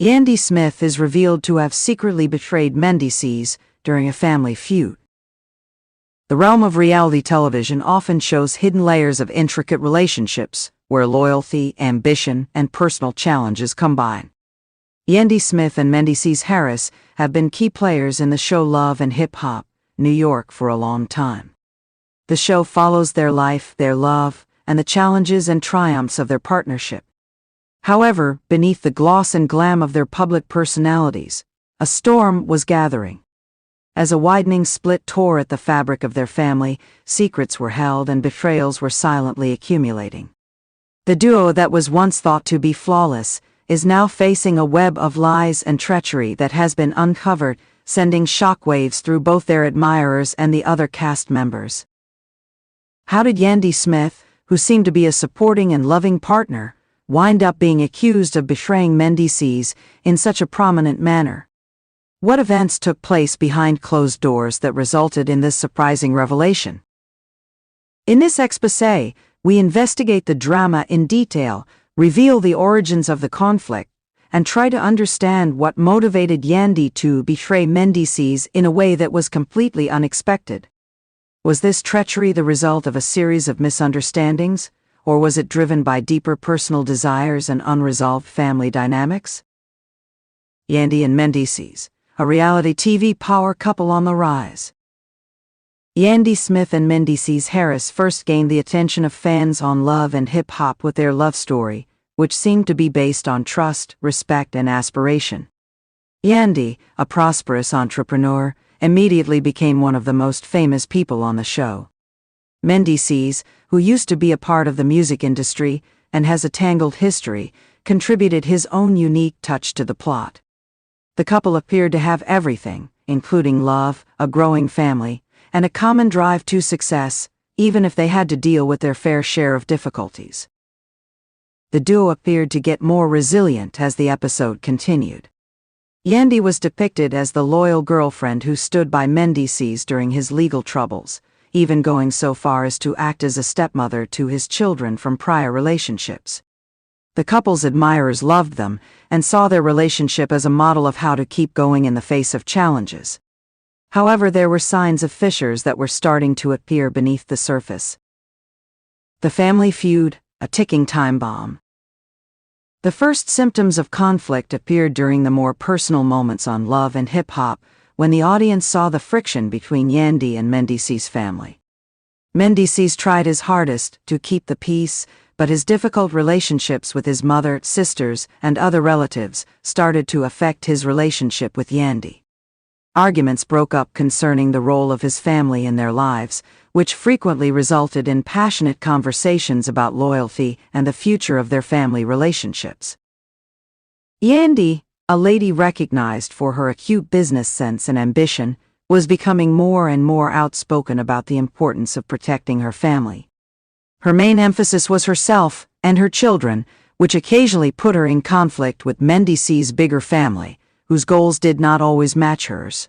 Yandy Smith is revealed to have secretly betrayed Mendeecees during a family feud. The realm of reality television often shows hidden layers of intricate relationships, where loyalty, ambition, and personal challenges combine. Yandy Smith and Mendeecees Harris have been key players in the show Love and Hip Hop, New York for a long time. The show follows their life, their love, and the challenges and triumphs of their partnership. However, beneath the gloss and glam of their public personalities, a storm was gathering. As a widening split tore at the fabric of their family, secrets were held and betrayals were silently accumulating. The duo that was once thought to be flawless is now facing a web of lies and treachery that has been uncovered, sending shockwaves through both their admirers and the other cast members. How did Yandy Smith, who seemed to be a supporting and loving partner, wind up being accused of betraying Mendeecees in such a prominent manner? What events took place behind closed doors that resulted in this surprising revelation? In this exposé, we investigate the drama in detail, reveal the origins of the conflict, and try to understand what motivated Yandy to betray Mendeecees in a way that was completely unexpected. Was this treachery the result of a series of misunderstandings, or was it driven by deeper personal desires and unresolved family dynamics? Yandy and Mendeecees, a reality TV power couple on the rise. Yandy Smith and Mendeecees Harris first gained the attention of fans on Love and Hip Hop with their love story, which seemed to be based on trust, respect, and aspiration. Yandy, a prosperous entrepreneur, immediately became one of the most famous people on the show. Mendeecees, who used to be a part of the music industry and has a tangled history, contributed his own unique touch to the plot. The couple appeared to have everything, including love, a growing family, and a common drive to success, even if they had to deal with their fair share of difficulties. The duo appeared to get more resilient as the episode continued. Yandy was depicted as the loyal girlfriend who stood by Mendeecees during his legal troubles, even going so far as to act as a stepmother to his children from prior relationships. The couple's admirers loved them and saw their relationship as a model of how to keep going in the face of challenges. However, there were signs of fissures that were starting to appear beneath the surface. The family feud, a ticking time bomb. The first symptoms of conflict appeared during the more personal moments on Love and Hip Hop, when the audience saw the friction between Yandy and Mendeecees' family. Mendeecees tried his hardest to keep the peace, but his difficult relationships with his mother, sisters, and other relatives started to affect his relationship with Yandy. Arguments broke up concerning the role of his family in their lives, which frequently resulted in passionate conversations about loyalty and the future of their family relationships. Yandy, a lady recognized for her acute business sense and ambition, was becoming more and more outspoken about the importance of protecting her family. Her main emphasis was herself and her children, which occasionally put her in conflict with Mendeecees' bigger family, whose goals did not always match hers.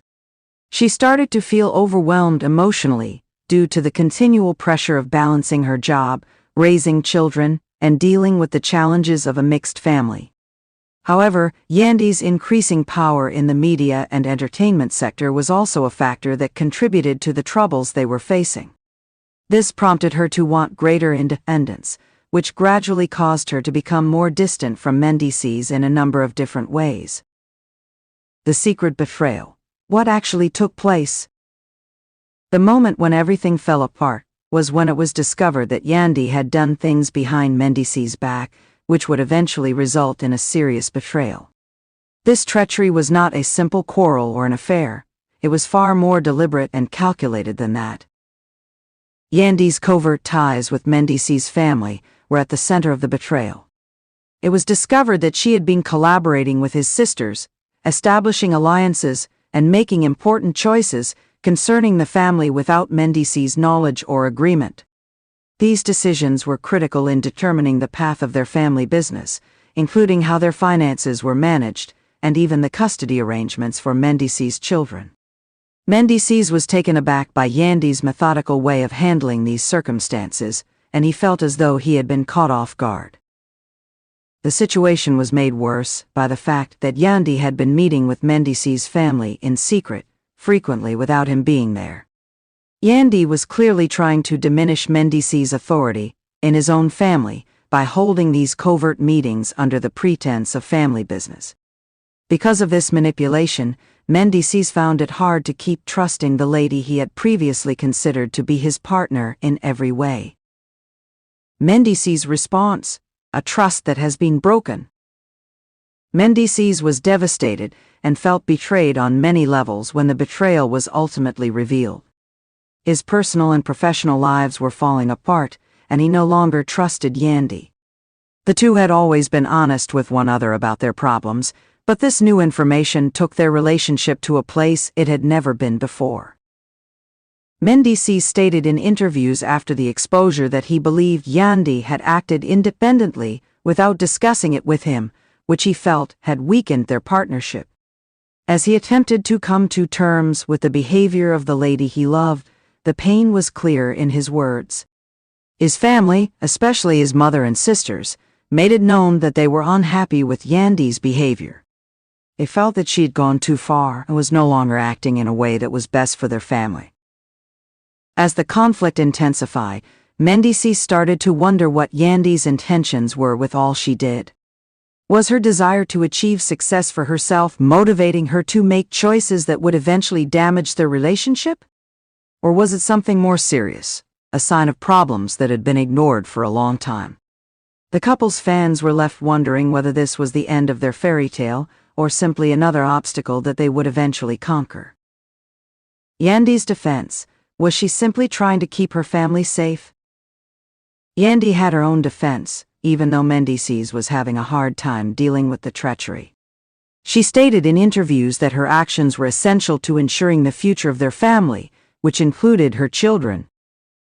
She started to feel overwhelmed emotionally due to the continual pressure of balancing her job, raising children, and dealing with the challenges of a mixed family. However, Yandy's increasing power in the media and entertainment sector was also a factor that contributed to the troubles they were facing. This prompted her to want greater independence, which gradually caused her to become more distant from Mendeecees in a number of different ways. The secret betrayal. What actually took place? The moment when everything fell apart was when it was discovered that Yandy had done things behind Mendeecees' back, which would eventually result in a serious betrayal. This treachery was not a simple quarrel or an affair. It was far more deliberate and calculated than that. Yandy's covert ties with Mendeecees' family were at the center of the betrayal. It was discovered that she had been collaborating with his sisters, establishing alliances, and making important choices concerning the family without Mendeecees' knowledge or agreement. These decisions were critical in determining the path of their family business, including how their finances were managed, and even the custody arrangements for Mendeecees' children. Mendeecees was taken aback by Yandy's methodical way of handling these circumstances, and he felt as though he had been caught off guard. The situation was made worse by the fact that Yandy had been meeting with Mendeecees' family in secret, frequently without him being there. Yandy was clearly trying to diminish Mendeecees' authority in his own family by holding these covert meetings under the pretense of family business. Because of this manipulation, Mendeecees found it hard to keep trusting the lady he had previously considered to be his partner in every way. Mendeecees' response: a trust that has been broken. Mendeecees was devastated and felt betrayed on many levels when the betrayal was ultimately revealed. His personal and professional lives were falling apart, and he no longer trusted Yandy. The two had always been honest with one another about their problems, but this new information took their relationship to a place it had never been before. Mendeecees stated in interviews after the exposure that he believed Yandy had acted independently without discussing it with him, which he felt had weakened their partnership. As he attempted to come to terms with the behavior of the lady he loved, the pain was clear in his words. His family, especially his mother and sisters, made it known that they were unhappy with Yandy's behavior. They felt that she had gone too far and was no longer acting in a way that was best for their family. As the conflict intensified, Mendeecees started to wonder what Yandy's intentions were with all she did. Was her desire to achieve success for herself motivating her to make choices that would eventually damage their relationship? Or was it something more serious, a sign of problems that had been ignored for a long time? The couple's fans were left wondering whether this was the end of their fairy tale or simply another obstacle that they would eventually conquer. Yandy's defense: was she simply trying to keep her family safe? Yandy had her own defense, even though Mendeecees was having a hard time dealing with the treachery. She stated in interviews that her actions were essential to ensuring the future of their family, which included her children.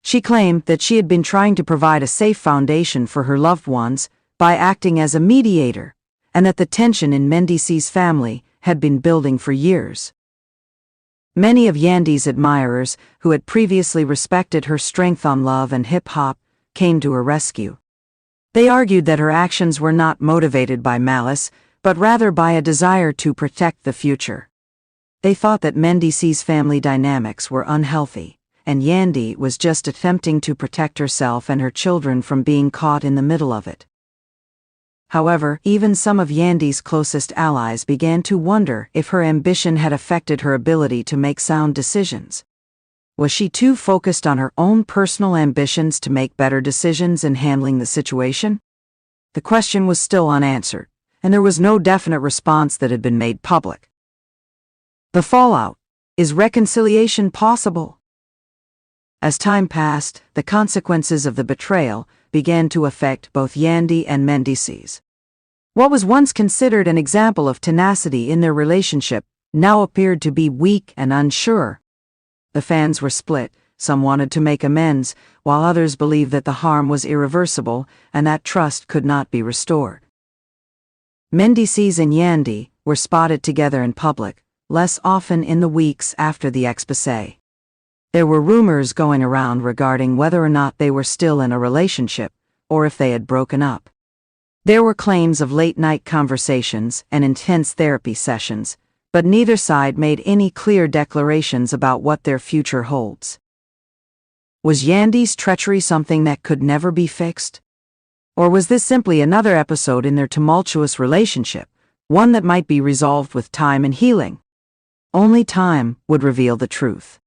She claimed that she had been trying to provide a safe foundation for her loved ones by acting as a mediator, and that the tension in Mendeecees' family had been building for years. Many of Yandy's admirers, who had previously respected her strength on love and hip-hop, came to her rescue. They argued that her actions were not motivated by malice, but rather by a desire to protect the future. They thought that Mendeecees' family dynamics were unhealthy, and Yandy was just attempting to protect herself and her children from being caught in the middle of it. However, even some of Yandy's closest allies began to wonder if her ambition had affected her ability to make sound decisions. Was she too focused on her own personal ambitions to make better decisions in handling the situation? The question was still unanswered, and there was no definite response that had been made public. The fallout: is reconciliation possible? As time passed, the consequences of the betrayal began to affect both Yandy and Mendeecees. What was once considered an example of tenacity in their relationship now appeared to be weak and unsure. The fans were split. Some wanted to make amends, while others believed that the harm was irreversible and that trust could not be restored. Mendeecees and Yandy were spotted together in public, less often in the weeks after the expose. There were rumors going around regarding whether or not they were still in a relationship, or if they had broken up. There were claims of late-night conversations and intense therapy sessions, but neither side made any clear declarations about what their future holds. Was Yandy's treachery something that could never be fixed? Or was this simply another episode in their tumultuous relationship, one that might be resolved with time and healing? Only time would reveal the truth.